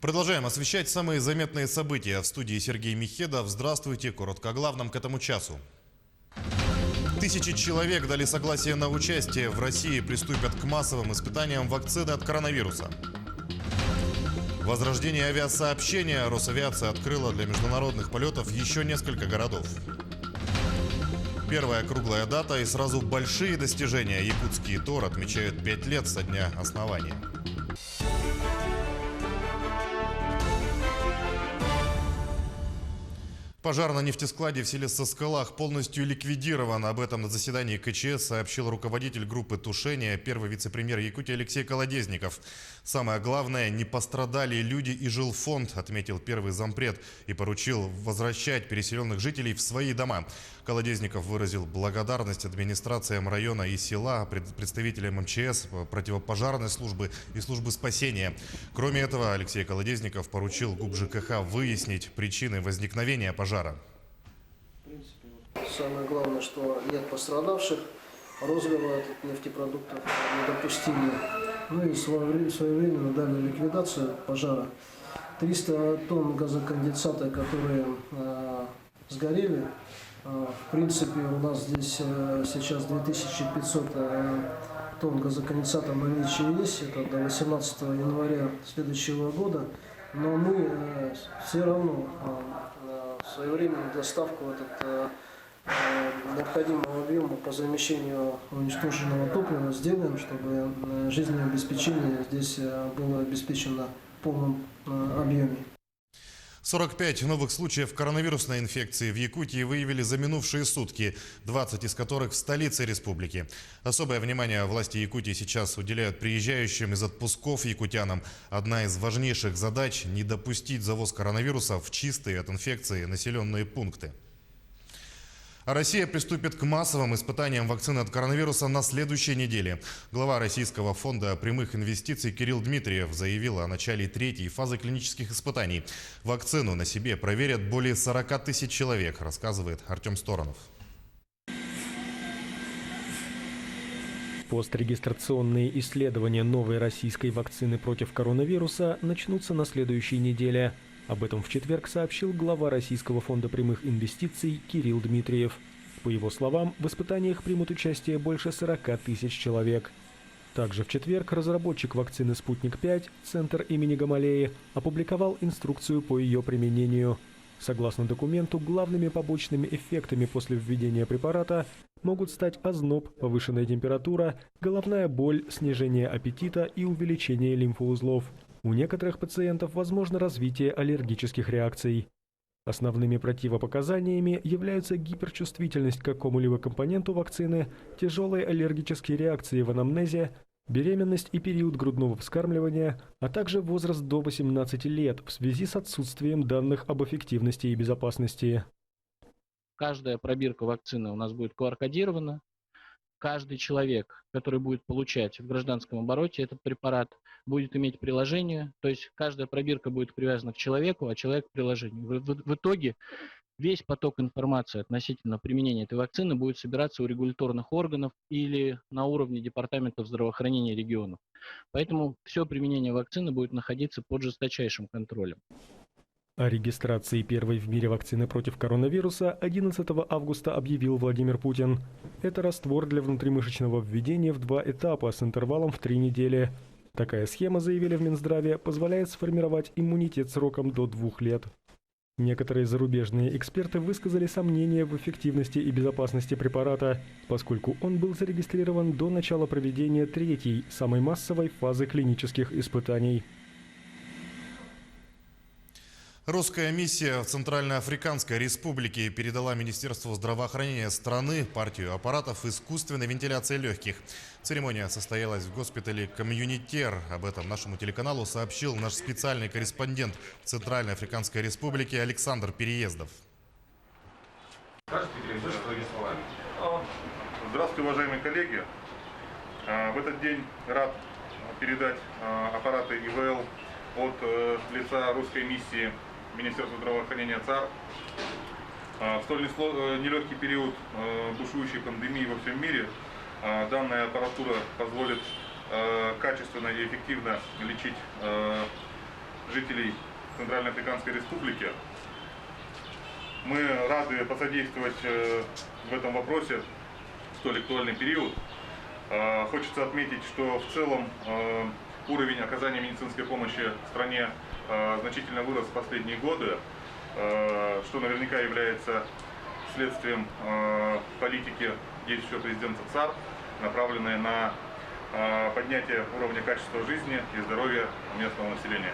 Продолжаем освещать самые заметные события. В студии Сергей Михедов. Здравствуйте. Коротко о главном к этому часу. Тысячи человек дали согласие на участие. В России приступят к массовым испытаниям вакцины от коронавируса. Возрождение авиасообщения. Росавиация открыла для международных полетов еще несколько городов. Первая круглая дата и сразу большие достижения. Якутский ТОР отмечают 5 лет со дня основания. Пожар на нефтескладе в селе Соскалах полностью ликвидирован. Об этом на заседании КЧС сообщил руководитель группы тушения, первый вице-премьер Якутии Алексей Колодезников. Самое главное, не пострадали люди и жилфонд, отметил первый зампред и поручил возвращать переселенных жителей в свои дома. Колодезников выразил благодарность администрациям района и села, представителям МЧС, противопожарной службы и службы спасения. Кроме этого, Алексей Колодезников поручил ГУП ЖКХ выяснить причины возникновения пожара. В принципе, самое главное, что нет пострадавших, розлива нефтепродуктов недопустили. Ну и своевременно дали ликвидацию пожара. 300 тонн газоконденсата, которые сгорели. В принципе, у нас здесь сейчас 2500 тонн газоконденсата в наличии есть. Это до 18 января следующего года. Но мы все равно своевременную доставку необходимого объема по замещению уничтоженного топлива сделаем, чтобы жизнеобеспечение здесь было обеспечено в полном объеме. 45 новых случаев коронавирусной инфекции в Якутии выявили за минувшие сутки, 20 из которых в столице республики. Особое внимание власти Якутии сейчас уделяют приезжающим из отпусков якутянам. Одна из важнейших задач – не допустить завоз коронавируса в чистые от инфекции населенные пункты. А Россия приступит к массовым испытаниям вакцины от коронавируса на следующей неделе. Глава Российского фонда прямых инвестиций Кирилл Дмитриев заявил о начале третьей фазы клинических испытаний. Вакцину на себе проверят более 40 тысяч человек, рассказывает Артем Сторонов. Пострегистрационные исследования новой российской вакцины против коронавируса начнутся на следующей неделе. Об этом в четверг сообщил глава Российского фонда прямых инвестиций Кирилл Дмитриев. По его словам, в испытаниях примут участие больше 40 тысяч человек. Также в четверг разработчик вакцины «Спутник-5», Центр имени Гамалеи, опубликовал инструкцию по ее применению. Согласно документу, главными побочными эффектами после введения препарата могут стать озноб, повышенная температура, головная боль, снижение аппетита и увеличение лимфоузлов. У некоторых пациентов возможно развитие аллергических реакций. Основными противопоказаниями являются гиперчувствительность к какому-либо компоненту вакцины, тяжелые аллергические реакции в анамнезе, беременность и период грудного вскармливания, а также возраст до 18 лет в связи с отсутствием данных об эффективности и безопасности. Каждая пробирка вакцины у нас будет QR-кодирована. Каждый человек, который будет получать в гражданском обороте этот препарат, будет иметь приложение, то есть каждая пробирка будет привязана к человеку, а человек к приложению. В итоге весь поток информации относительно применения этой вакцины будет собираться у регуляторных органов или на уровне департаментов здравоохранения регионов. Поэтому все применение вакцины будет находиться под жесточайшим контролем. О регистрации первой в мире вакцины против коронавируса 11 августа объявил Владимир Путин. Это раствор для внутримышечного введения в 2 этапа с интервалом в 3 недели. Такая схема, заявили в Минздраве, позволяет сформировать иммунитет сроком до 2 лет. Некоторые зарубежные эксперты высказали сомнения в эффективности и безопасности препарата, поскольку он был зарегистрирован до начала проведения третьей, самой массовой фазы клинических испытаний. Русская миссия в Центральноафриканской Республике передала Министерству здравоохранения страны партию аппаратов искусственной вентиляции легких. Церемония состоялась в госпитале «Комьюнитер». Об этом нашему телеканалу сообщил наш специальный корреспондент в Центральноафриканской Республике Александр Переездов. Здравствуйте, уважаемые коллеги. В этот день рад передать аппараты ИВЛ от лица русской миссии Министерства здравоохранения ЦАР. В столь нелегкий период бушующей пандемии во всем мире данная аппаратура позволит качественно и эффективно лечить жителей Центральноафриканской Республики. Мы рады посодействовать в этом вопросе в столь актуальный период. Хочется отметить, что в целом уровень оказания медицинской помощи в стране значительно вырос в последние годы, что наверняка является следствием политики действующего президента ЦАР, направленной на поднятие уровня качества жизни и здоровья местного населения.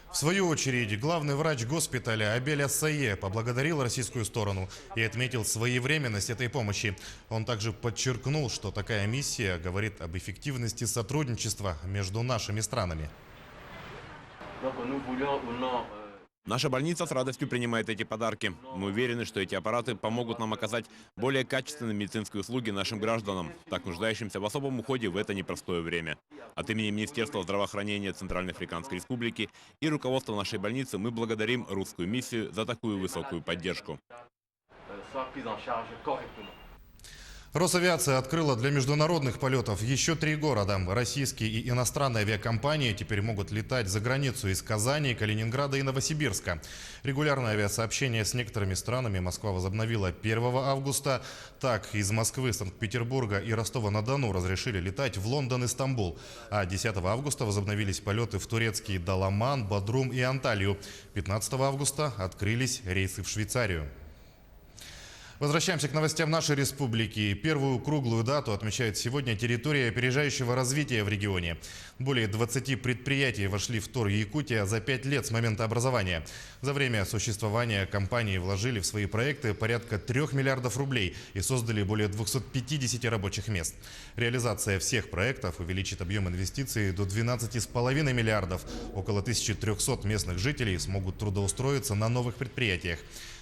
В свою очередь, главный врач госпиталя Абель Ассае поблагодарил российскую сторону и отметил своевременность этой помощи. Он также подчеркнул, что такая миссия говорит об эффективности сотрудничества между нашими странами. Наша больница с радостью принимает эти подарки. Мы уверены, что эти аппараты помогут нам оказать более качественные медицинские услуги нашим гражданам, так нуждающимся в особом уходе в это непростое время. От имени Министерства здравоохранения Центральноафриканской Республики и руководства нашей больницы мы благодарим русскую миссию за такую высокую поддержку. Росавиация открыла для международных полетов еще 3 города. Российские и иностранные авиакомпании теперь могут летать за границу из Казани, Калининграда и Новосибирска. Регулярное авиасообщение с некоторыми странами Москва возобновила 1 августа. Так, из Москвы, Санкт-Петербурга и Ростова-на-Дону разрешили летать в Лондон и Стамбул. А 10 августа возобновились полеты в турецкие Даламан, Бодрум и Анталию. 15 августа открылись рейсы в Швейцарию. Возвращаемся к новостям нашей республики. Первую круглую дату отмечает сегодня территория опережающего развития в регионе. Более 20 предприятий вошли в ТОР Якутия за 5 лет с момента образования. За время существования компании вложили в свои проекты порядка 3 миллиардов рублей и создали более 250 рабочих мест. Реализация всех проектов увеличит объем инвестиций до 12,5 миллиардов. Около 1300 местных жителей смогут трудоустроиться на новых предприятиях.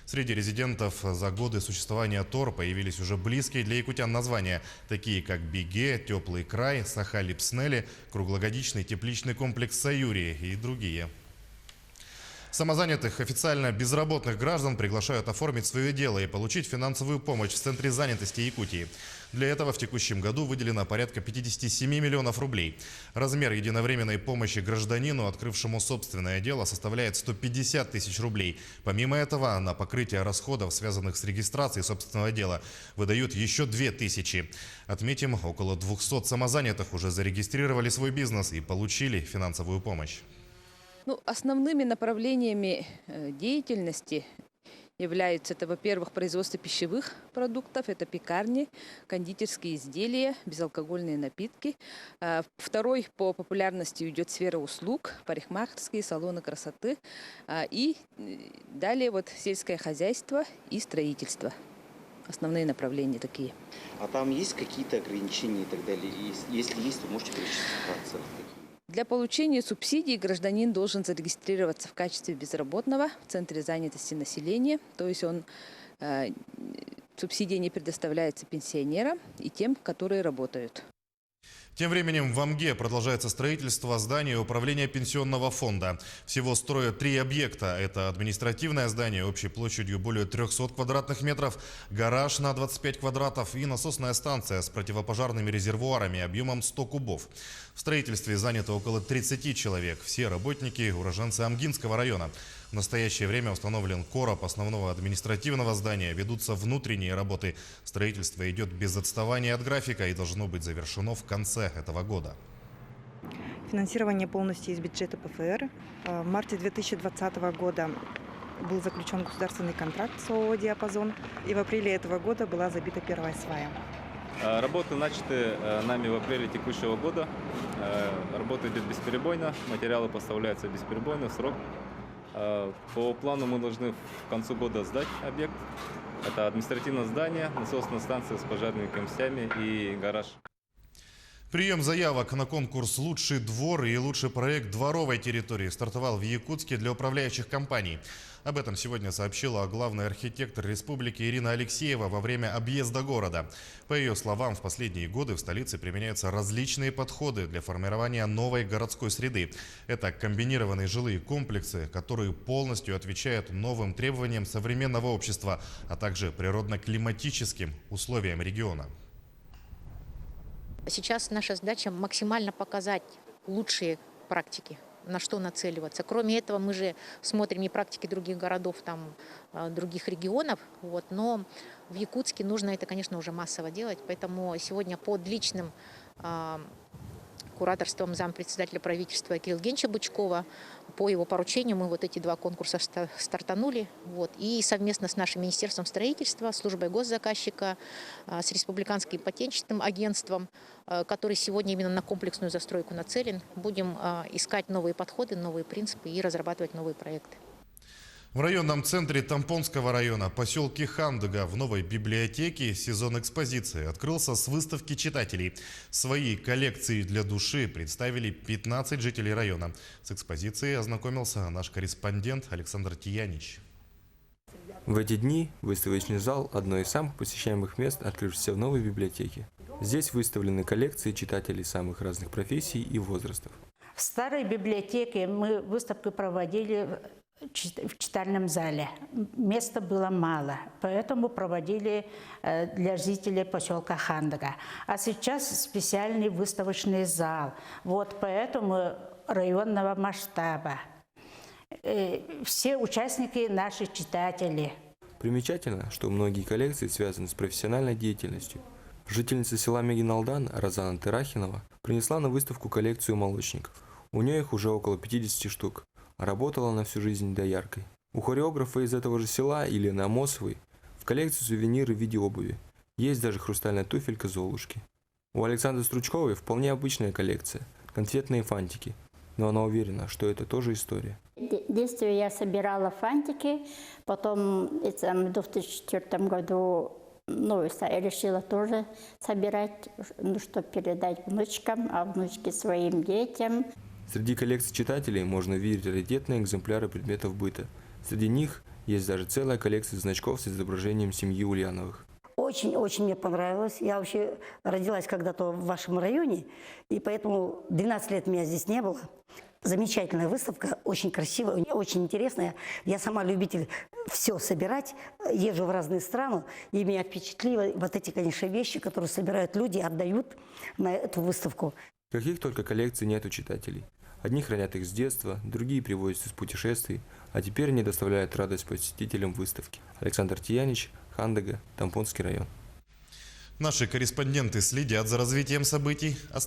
Среди резидентов за годы существования ТОР появились уже близкие для якутян названия, такие как Биге, Теплый край, Саха-Липснели, круглогодичный тепличный комплекс Саюри и другие. Самозанятых официально безработных граждан приглашают оформить свое дело и получить финансовую помощь в Центре занятости Якутии. Для этого в текущем году выделено порядка 57 миллионов рублей. Размер единовременной помощи гражданину, открывшему собственное дело, составляет 150 тысяч рублей. Помимо этого, на покрытие расходов, связанных с регистрацией собственного дела, выдают еще 2000. Отметим, около 200 самозанятых уже зарегистрировали свой бизнес и получили финансовую помощь. Основными направлениями деятельности являются, это, во-первых, производство пищевых продуктов, это пекарни, кондитерские изделия, безалкогольные напитки. Второй по популярности идет сфера услуг, парикмахерские, салоны красоты. И далее сельское хозяйство и строительство. Основные направления такие. А там есть какие-то ограничения и так далее? Если есть, то можете перечислить вкратце. Для получения субсидий гражданин должен зарегистрироваться в качестве безработного в Центре занятости населения. То есть субсидия не предоставляется пенсионерам и тем, которые работают. Тем временем в Амге продолжается строительство здания управления пенсионного фонда. Всего строят 3 объекта. Это административное здание общей площадью более 300 квадратных метров, гараж на 25 квадратов и насосная станция с противопожарными резервуарами объемом 100 кубов. В строительстве занято около 30 человек. Все работники – уроженцы Амгинского района. В настоящее время установлен короб основного административного здания, ведутся внутренние работы. Строительство идет без отставания от графика и должно быть завершено в конце этого года. Финансирование полностью из бюджета ПФР. В марте 2020 года был заключен государственный контракт с ООО «Диапазон», и в апреле этого года была забита первая свая. Работы начаты нами в апреле текущего года. Работа идет бесперебойно, материалы поставляются бесперебойно в срок. По плану мы должны к концу года сдать объект. Это административное здание, насосная станция с пожарными камстями и гараж. Прием заявок на конкурс «Лучший двор» и «Лучший проект дворовой территории» стартовал в Якутске для управляющих компаний. Об этом сегодня сообщила главный архитектор республики Ирина Алексеева во время объезда города. По ее словам, в последние годы в столице применяются различные подходы для формирования новой городской среды. Это комбинированные жилые комплексы, которые полностью отвечают новым требованиям современного общества, а также природно-климатическим условиям региона. Сейчас наша задача максимально показать лучшие практики на что нацеливаться. Кроме этого, мы же смотрим и практики других городов, других регионов, но в Якутске нужно это, конечно, уже массово делать, поэтому сегодня под личным кураторством зампредседателя правительства Кирилла Евгеньевича Бычкова, по его поручению мы эти 2 конкурса стартанули. И совместно с нашим Министерством строительства, службой госзаказчика, с Республиканским ипотечным агентством, который сегодня именно на комплексную застройку нацелен, будем искать новые подходы, новые принципы и разрабатывать новые проекты. В районном центре Тампонского района, поселке Хандыга, в новой библиотеке сезон экспозиции открылся с выставки читателей. Свои коллекции для души представили 15 жителей района. С экспозицией ознакомился наш корреспондент Александр Тиянич. В эти дни выставочный зал – одно из самых посещаемых мест, открывшийся в новой библиотеке. Здесь выставлены коллекции читателей самых разных профессий и возрастов. В старой библиотеке мы выставку проводили в читальном зале. Места было мало, поэтому проводили для жителей поселка Хандыга. А сейчас специальный выставочный зал. Поэтому районного масштаба. Все участники наши читатели. Примечательно, что многие коллекции связаны с профессиональной деятельностью. Жительница села Мегиналдан Розана Терахинова принесла на выставку коллекцию молочников. У нее их уже около 50 штук. Работала она всю жизнь дояркой. У хореографа из этого же села Елены Амосовой в коллекции сувениры в виде обуви. Есть даже хрустальная туфелька Золушки. У Александры Стручковой вполне обычная коллекция – конфетные фантики. Но она уверена, что это тоже история. В детстве я собирала фантики, потом в 2004 году я решила тоже собирать, чтобы передать внучкам, а внучки своим детям. Среди коллекций читателей можно видеть раритетные экземпляры предметов быта. Среди них есть даже целая коллекция значков с изображением семьи Ульяновых. Очень мне понравилось. Я вообще родилась когда-то в вашем районе, и поэтому 12 лет меня здесь не было. Замечательная выставка, очень красивая, очень интересная. Я сама любитель все собирать, езжу в разные страны, и меня впечатлило эти, конечно, вещи, которые собирают люди, отдают на эту выставку. Каких только коллекций нет у читателей. Одни хранят их с детства, другие привозят из путешествий, а теперь они доставляют радость посетителям выставки. Александр Тиянич, Хандыга, Тампонский район. Наши корреспонденты следят за развитием событий.